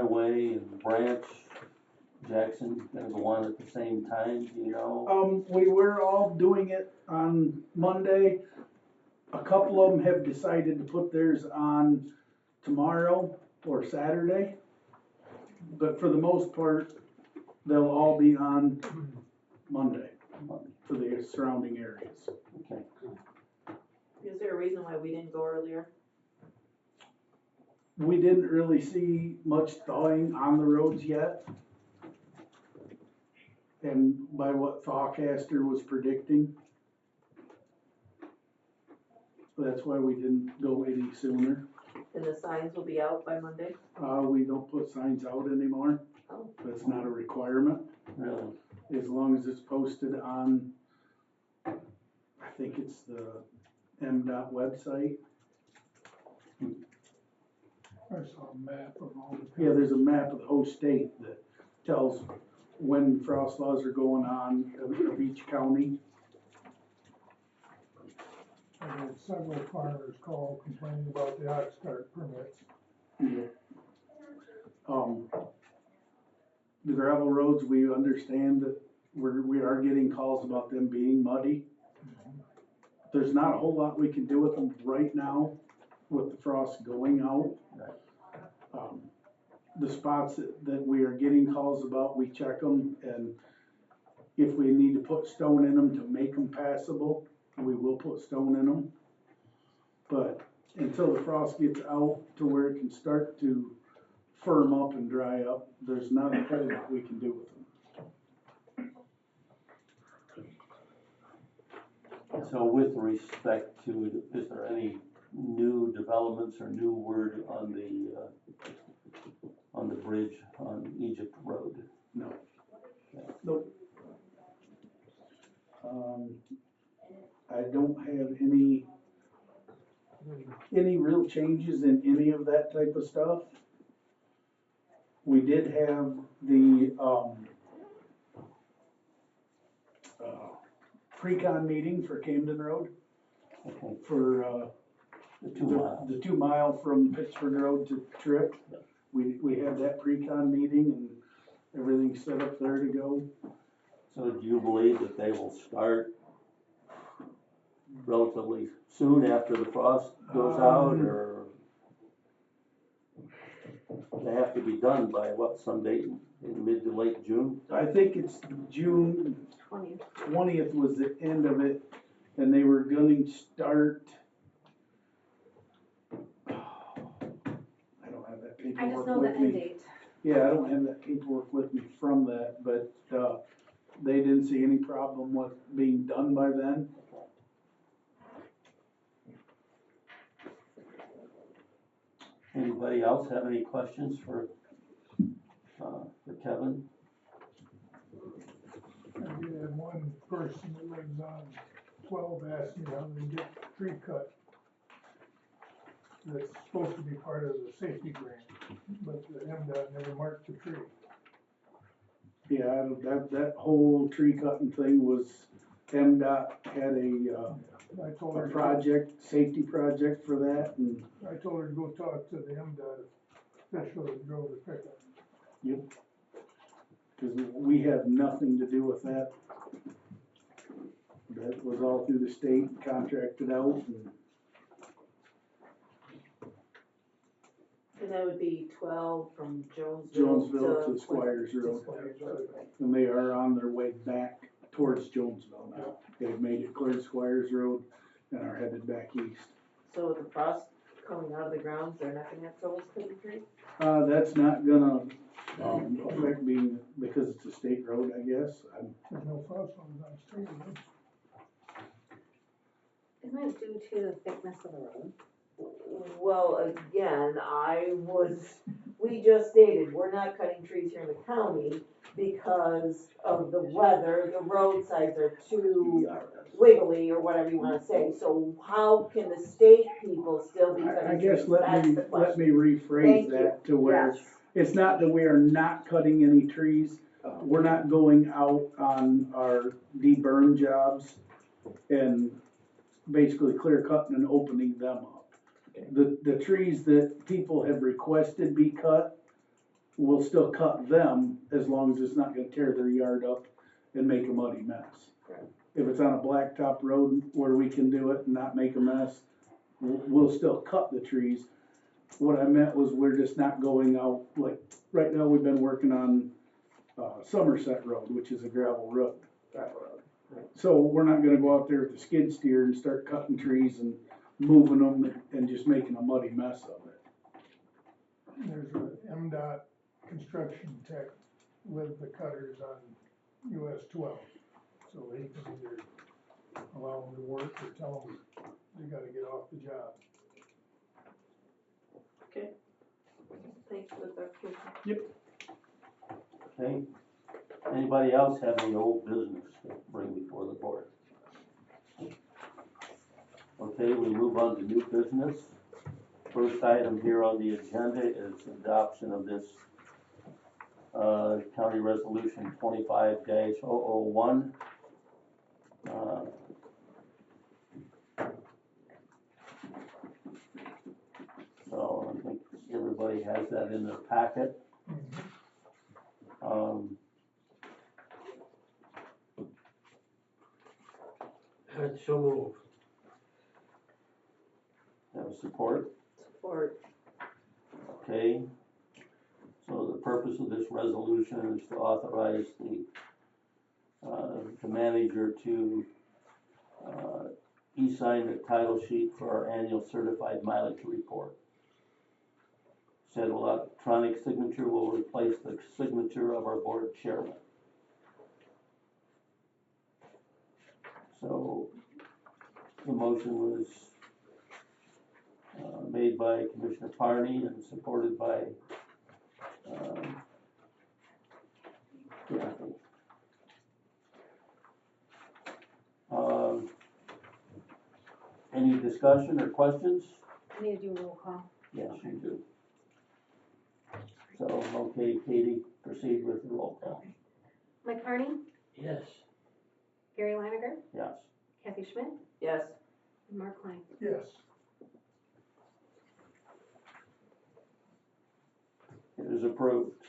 Highway and Branch, Jackson, gonna go on at the same time, do you know? We were all doing it on Monday. A couple of them have decided to put theirs on tomorrow or Saturday. But for the most part, they'll all be on Monday for the surrounding areas. Okay. Is there a reason why we didn't go earlier? We didn't really see much thawing on the roads yet. And by what Thawcaster was predicting. That's why we didn't go any sooner. And the signs will be out by Monday? We don't put signs out anymore. Oh. That's not a requirement. Really? As long as it's posted on, I think it's the MDOT website. I saw a map of all the. Yeah, there's a map of the whole state that tells when frost laws are going on of each county. I had several farmers call complaining about the ox cart permits. Yeah. The gravel roads, we understand that we are getting calls about them being muddy. There's not a whole lot we can do with them right now with the frost going out. The spots that we are getting calls about, we check them, and if we need to put stone in them to make them passable, we will put stone in them. But until the frost gets out to where it can start to firm up and dry up, there's not a whole lot we can do with them. So with respect to, is there any new developments or new word on the bridge on Egypt Road? No. Nope. I don't have any real changes in any of that type of stuff. We did have the, pre-con meeting for Camden Road, Okay, for, the 2 miles. the 2 mile from Pittsburgh Road to Trick. We had that pre-con meeting and everything's set up there to go. So do you believe that they will start relatively soon after the frost goes out, or they have to be done by what, some date in mid to late June? I think it's June 20th was the end of it, and they were gonna start. I don't have that I just paperwork know the with end me. date. Yeah, I don't have that paperwork with me from that, but, they didn't see any problem with being done by then. Anybody else have any questions for Kevin? I did have one person that lives on 12 asked me how they get tree cut. That's supposed to be part of the safety grant, but the MDOT never marked the tree. Yeah, that whole tree cutting thing was, MDOT had I told her, a project, safety project for that, and I told her to go talk to the MDOT official that drove the pickup. yep. Cause we have nothing to do with that. That was all through the state, contracted out, and And that would be 12 from Jonesville Jonesville to Squires Road. Squires. And they are on their way back towards Jonesville now. They've made it clear to Squires Road and are headed back east. So with the frost coming out of the ground, they're not gonna have trouble cutting trees? That's not gonna, affect me because it's a state road, I guess. There's no frost on the street, right? Isn't it due to the thickness of the road? Well, again, we just stated, we're not cutting trees here in the county because of the weather, the roadsides are too wiggly or whatever you wanna say, so how can the state people still be I cutting guess trees? let That's me the question. rephrase Thank you. that to where Yes. it's not that we are not cutting any trees. We're not going out on our deburn jobs and basically clear cutting and opening them up. The trees that people have requested be cut, we'll still cut them as long as it's not gonna tear their yard up and make a muddy mess. Right. If it's on a blacktop road where we can do it and not make a mess, we'll still cut the trees. What I meant was we're just not going out, like, right now we've been working on, Somerset Road, which is a gravel road. Gravel road. So we're not gonna go out there with the skid steer and start cutting trees and moving them and just making a muddy mess of it. There's a MDOT construction tech with the cutters on US 12. So he can either allow them to work or tell them they gotta get off the job. Okay. Thanks for the clarification. Okay, anybody else have any old business to bring before the board? Okay, we move on to new business. First item here on the agenda is adoption of this County Resolution 25-001. So I think everybody has that in their packet. So move. Have support? Support. Okay. So the purpose of this resolution is to authorize the manager to e-sign the title sheet for our annual certified mileage report. Said electronic signature will replace the signature of our board chairman. So the motion was made by Commissioner Parney and supported by Kathy. Any discussion or questions? I need to do a roll call. Yes, you do. So, okay, Katie, proceed with the roll call. Mike Harney, Yes. Gary Leiniger, Yes. Kathy Schmidt, Yes. and Mark Klein. Yes. It is approved.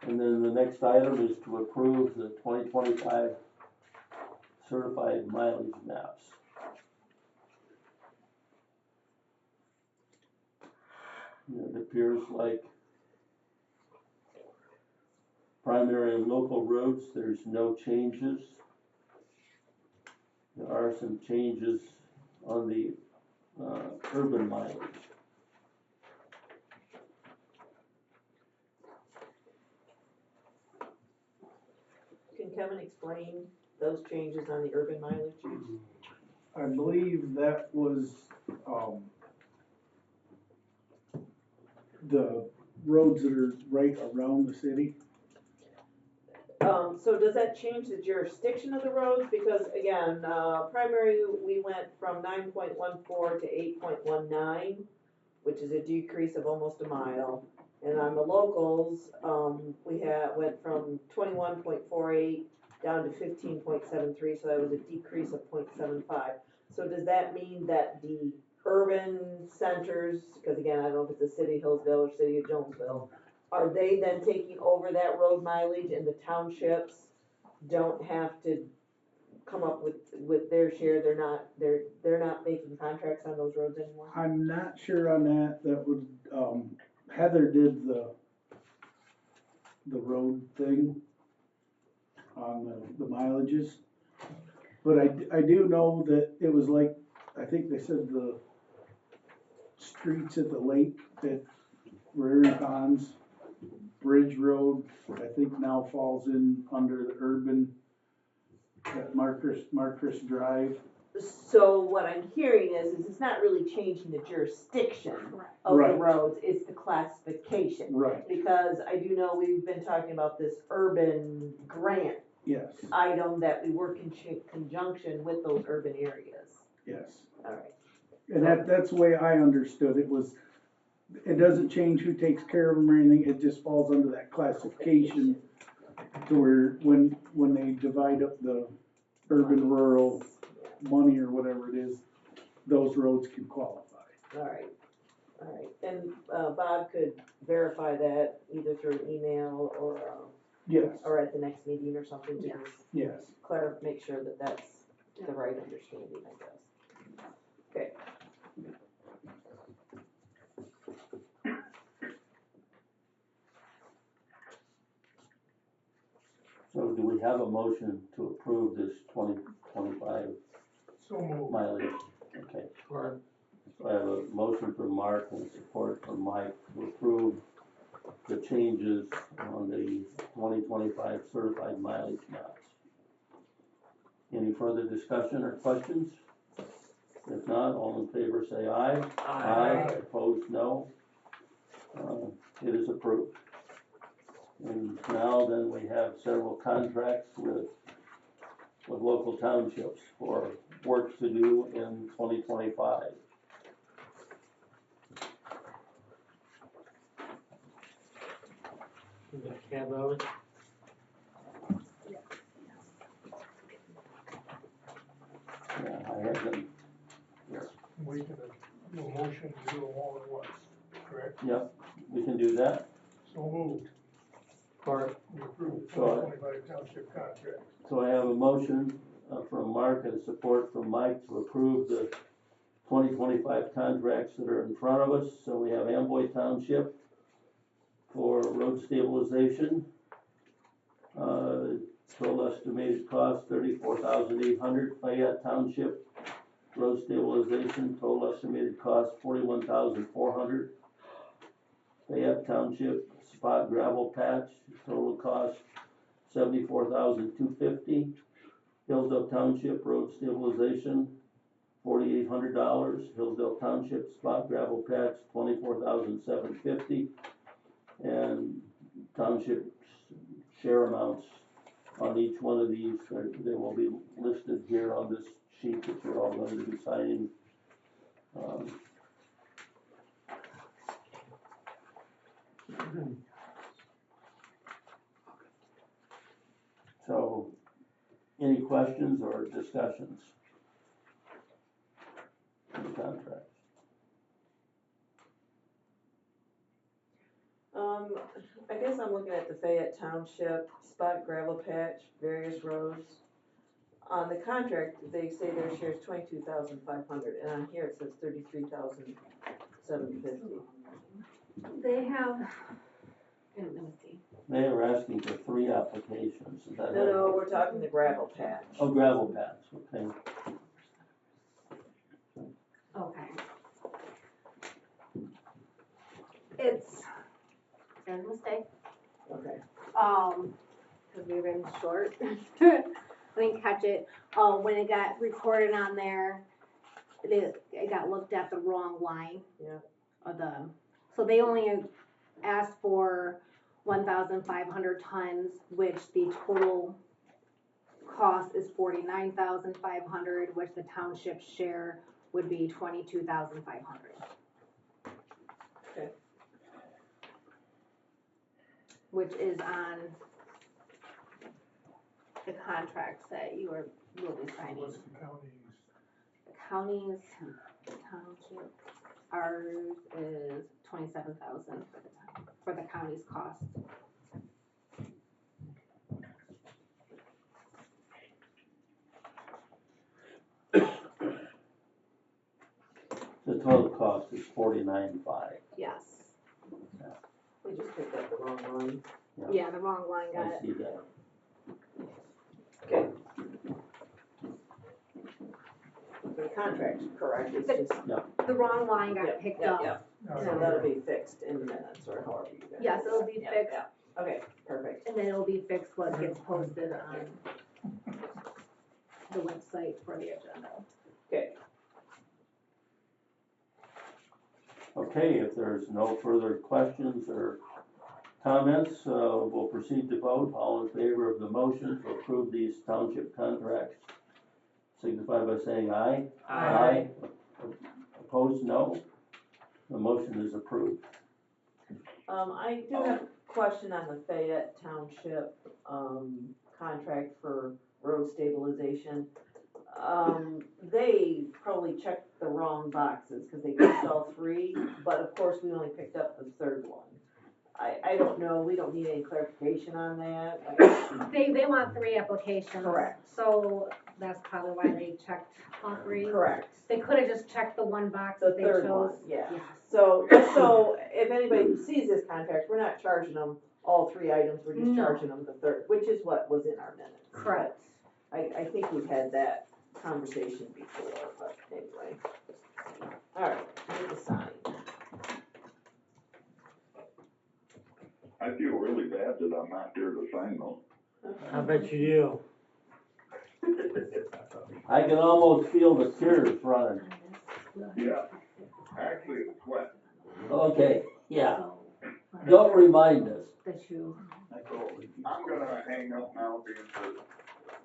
And then the next item is to approve the 2025 certified mileage maps. It appears like primary and local roads, there's no changes. There are some changes on the urban mileage. Can Kevin explain those changes on the urban mileage? I believe that was, the roads that are right around the city. So does that change the jurisdiction of the roads? Because again, primary, we went from 9.14 to 8.19, which is a decrease of almost a mile. And on the locals, we went from 21.48 down to 15.73, so that was a decrease of 0.75. So does that mean that the urban centers, because again, I don't know if it's the city of Hillsdale or city of Jonesville, are they then taking over that road mileage and the townships don't have to come up with their share? They're not making contracts on those roads anymore? I'm not sure on that. That would, Heather did the road thing on the mileages. But I do know that it was like, I think they said the streets at the lake at Prairie Ponds, Bridge Road, I think now falls in under the urban at Marcus Drive. So what I'm hearing is it's not really changing the jurisdiction Correct. of the Right. roads, it's the classification. Right, Because I do know we've been talking about this urban grant yes, item that we work in conjunction with those urban areas. yes. Alright, And that's the way I understood it was, it doesn't change who takes care of them or anything, it just falls under that classification to where when they divide up the urban rural money or whatever it is, those roads can qualify. alright. Bob could verify that either through an email Yes, or at the next meeting or something to Yeah. just yes. make sure that that's the right understanding, I guess. Okay. So do we have a motion to approve this 2025 So moved. mileage? Okay, Support. so I have a motion from Mark and support from Mike to approve the changes on the 2025 certified mileage maps. Any further discussion or questions? If not, all in favor say aye. Aye. Opposed, no. It is approved. And now then we have several contracts with local townships for work to do in 2025. You got cab those? Yeah, I have them. We can do a motion to do them all at once, correct? Yep, we can do that. So moved. Support. We approve So- 2025 township contracts. So I have a motion from Mark and support from Mike to approve the 2025 contracts that are in front of us. So we have Amboy Township for road stabilization. Total estimated cost $34,800. Fayette Township road stabilization, total estimated cost $41,400. Fayette Township spot gravel patch, total cost $74,250. Hillsdale Township road stabilization, $4,800. Hillsdale Township spot gravel patch, $24,750. And township share amounts on each one of these, they will be listed here on this sheet that you're all going to be signing. So, any questions or discussions on the contracts? I guess I'm looking at the Fayette Township spot gravel patch, various roads. On the contract, they say their share is 22,500, and on here it says 33,750. They have, let me see. They are asking for 3 applications, is that right? No, we're talking the gravel patch. Oh, gravel pads, okay. Okay. There's a mistake, Okay. cause we ran short. I didn't catch it. When it got recorded on there, it got looked at the wrong line. Yeah. So they only asked for 1,500 tons, which the total cost is 49,500, which the township share would be 22,500. Okay. Which is on the contracts that you will be signing. What's the county's? The county's township, ours is 27,000 for the county's cost. The total cost is $49,500. Yes. We just picked up the wrong line. Yeah, the wrong line got I it. see that. Okay. The contract's correct, it's just. The wrong line Yeah, got picked yeah, up. yeah. So that'll be fixed in the minutes or however you guys. Yes, it'll be Yeah, fixed. yeah. Okay, perfect. And then it'll be fixed what gets posted on the website for the agenda. Okay. Okay, if there's no further questions or comments, we'll proceed to vote. All in favor of the motion to approve these township contracts, signify by saying aye. Aye. Opposed, no. The motion is approved. I do have a question on the Fayette Township, contract for road stabilization. they probably checked the wrong boxes, cause they picked all three, but of course, we only picked up the third one. I don't know, we don't need any clarification on that, like, They want 3 applications. Correct. So that's probably why they checked all 3. correct, They could have just checked the one box the that they third one, chose. yeah. Yes. So, just so, if anybody who sees this contract, we're not charging them all 3 items, we're just No. charging them the third, which is what was in our minutes. Correct. I think we've had that conversation before, but anyway. Alright, need to sign. I feel really bad that I'm not there to sign those. I bet you I can almost feel the tears running. Yeah, actually, it's sweat. Okay, yeah, don't remind us. That you. I'm gonna hang up now because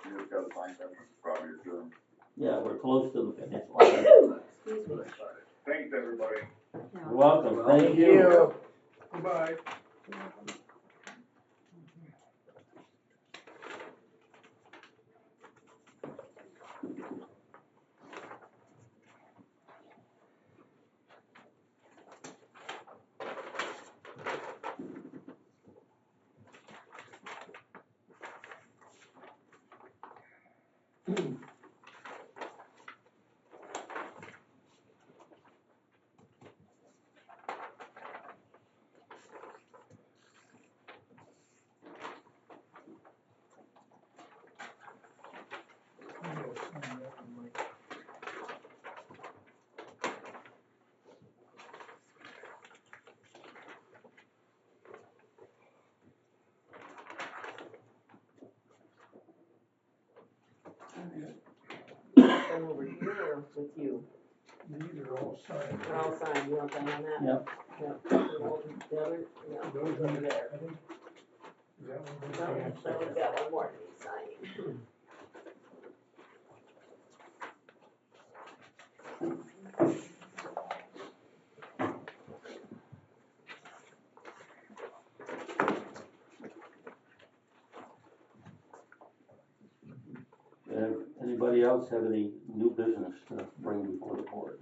you just gotta sign them, probably adjourn. Yeah, we're close to the finish line. Excuse me. Thanks, everybody. You're welcome, thank Thank you. you. Goodbye. Them over here or with you? These are all signed. They're all signed, you want them on that? Yep. Yep. The other, yeah, Those over are, there. I think, is that one? No, we've got one more to be signing. Anybody else have any new business to bring before the board?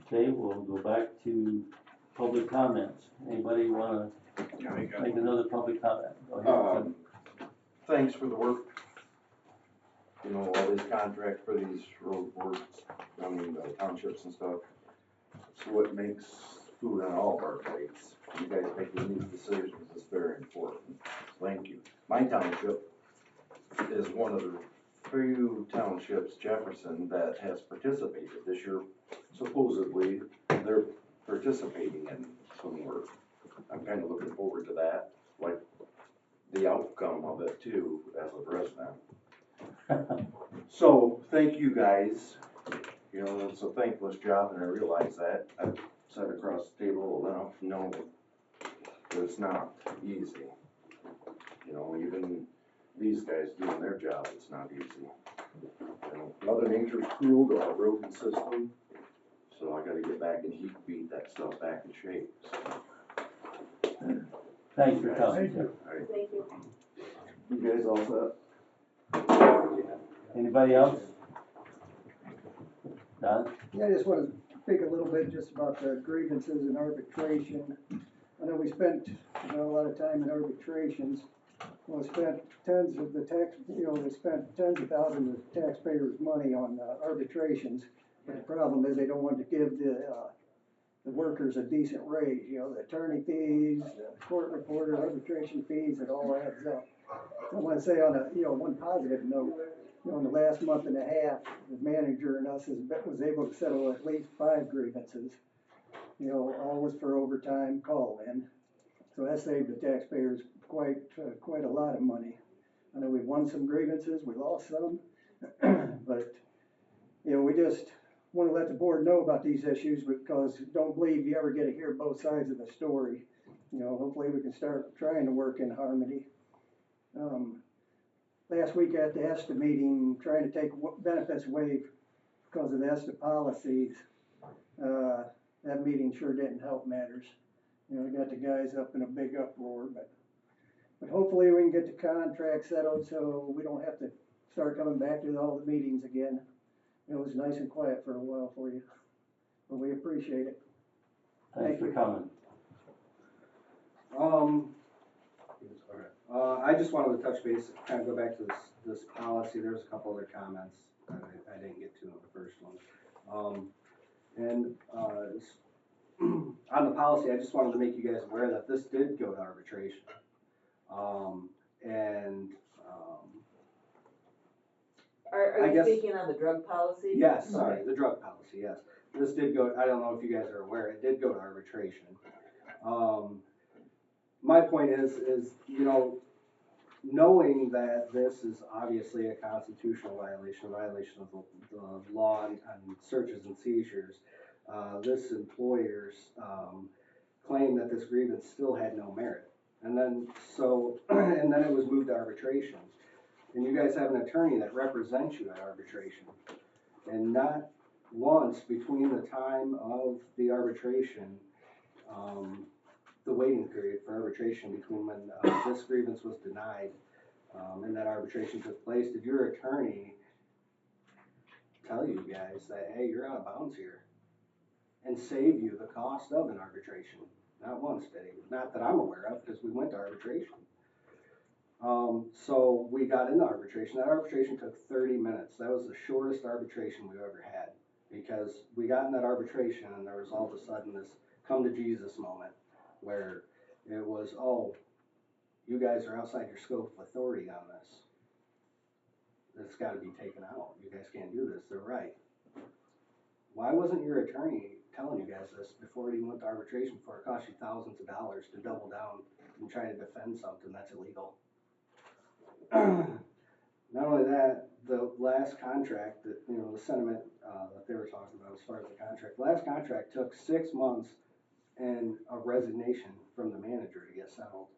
Okay, we'll go back to public comments. Anybody wanna make another public comment? Go ahead, Tim. Thanks for the work. You know, all these contracts for these road works, I mean, the townships and stuff. It's what makes food on all of our plates. You guys making these decisions is very important. Thank you. My township is one of the few townships, Jefferson, that has participated this year. Supposedly, they're participating in some work. I'm kinda looking forward to that, like the outcome of it too, as a resident. So, thank you guys. You know, it's a thankless job and I realize that. I've sat across the table enough to know that it's not easy. You know, even these guys doing their job, it's not easy. You know, Mother Nature's cruel to our road system, so I gotta get back and beat that stuff back in shape, so. Thanks for coming. Thank you. Alright, Thank you. you guys all set? Anybody else? Don? Yeah, I just want to speak a little bit just about the grievances and arbitration. I know we spent, a lot of time in arbitrations. Well, we spent tons of the tax, they spent tens of thousands of taxpayers' money on arbitrations. But the problem is they don't want to give the workers a decent raise, the attorney fees, the court reporter, arbitration fees, it all adds up. I want to say on a, one positive note, in the last month and a half, the manager and us was able to settle at least 5 grievances. All was for overtime call in. So that saved the taxpayers quite a lot of money. I know we won some grievances, we lost some, but we just want to let the board know about these issues because don't believe you ever get to hear both sides of the story. Hopefully we can start trying to work in harmony. Last week at the ESTA meeting, trying to take benefits away because of the ESTA policies, that meeting sure didn't help matters. We got the guys up in a big uproar, but hopefully we can get the contract settled so we don't have to start coming back to all the meetings again. It was nice and quiet for a while for you, but we appreciate it. Thanks for coming. I just wanted to touch base, kind of go back to this policy. There's a couple other comments that I didn't get to in the first one. On the policy, I just wanted to make you guys aware that this did go to arbitration. Are I you guess- speaking on the drug policy? Yes, sorry, the drug policy, yes. This did go, I don't know if you guys are aware, it did go to arbitration. My point is, you know, knowing that this is obviously a constitutional violation of the law on searches and seizures, this employer's claim that this grievance still had no merit. And then it was moved to arbitration. And you guys have an attorney that represents you at arbitration. And not once between the time of the arbitration, the waiting period for arbitration between when this grievance was denied and that arbitration took place, did your attorney tell you guys that, hey, you're out of bounds here, and save you the cost of an arbitration? Not once did he. Not that I'm aware of, because we went to arbitration. So we got into arbitration. That arbitration took 30 minutes. That was the shortest arbitration we've ever had, because we got in that arbitration and there was all of a sudden this come to Jesus moment where it was, oh, you guys are outside your scope of authority on this. It's got to be taken out. You guys can't do this. They're right. Why wasn't your attorney telling you guys this before it even went to arbitration, before it cost you thousands of dollars to double down and try to defend something that's illegal? Not only that, the last contract that, you know, the sentiment that they were talking about as far as the contract, the last contract took 6 months and a resignation from the manager to get settled.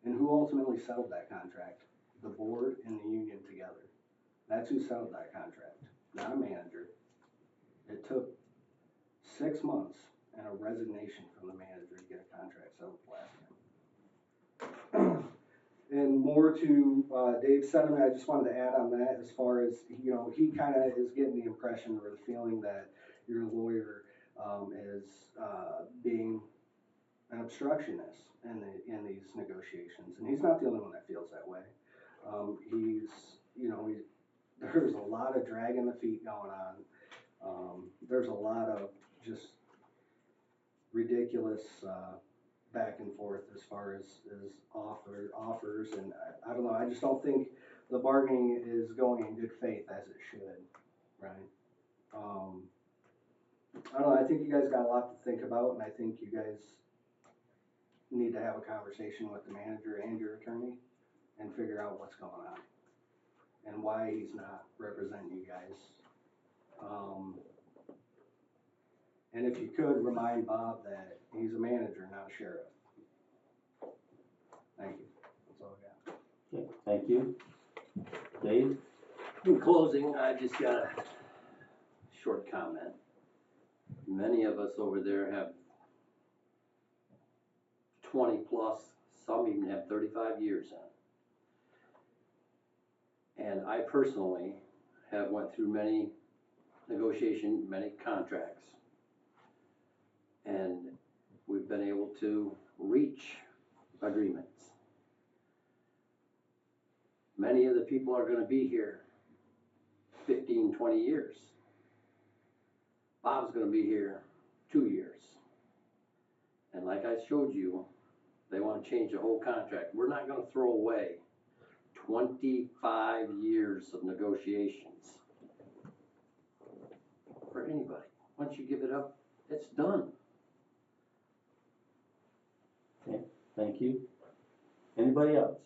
And who ultimately settled that contract? The board and the union together. That's who settled that contract, not a manager. It took 6 months and a resignation from the manager to get a contract settled last time. And more to Dave's sentiment, I just wanted to add on that as far as, you know, he kind of is getting the impression or the feeling that your lawyer is being an obstructionist in these negotiations. And he's not the only one that feels that way. There's a lot of dragging the feet going on. There's a lot of just ridiculous back and forth as far as offers, and I don't know, I just don't think the bargaining is going in good faith as it should, right? I don't know, I think you guys got a lot to think about, and I think you guys need to have a conversation with the manager and your attorney and figure out what's going on and why he's not representing you guys. And if you could, remind Bob that he's a manager, not a sheriff. Thank you. That's all I got. Okay, thank you. Dave? In closing, I just got a short comment. Many of us over there have 20 plus, some even have 35 years in. And I personally have went through many negotiations, many contracts. And we've been able to reach agreements. Many of the people are going to be here 15, 20 years. Bob's going to be here 2 years. And like I showed you, they want to change the whole contract. We're not going to throw away 25 years of negotiations for anybody. Once you give it up, it's done. Okay, thank you. Anybody else?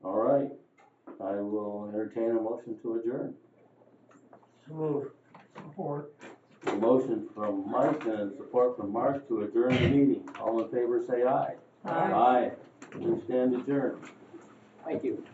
All right, I will entertain a motion to adjourn. So move. Support. A motion from Mike and support from Mark to adjourn the meeting. All in favor say aye. Aye. Aye. We stand adjourned. Thank you.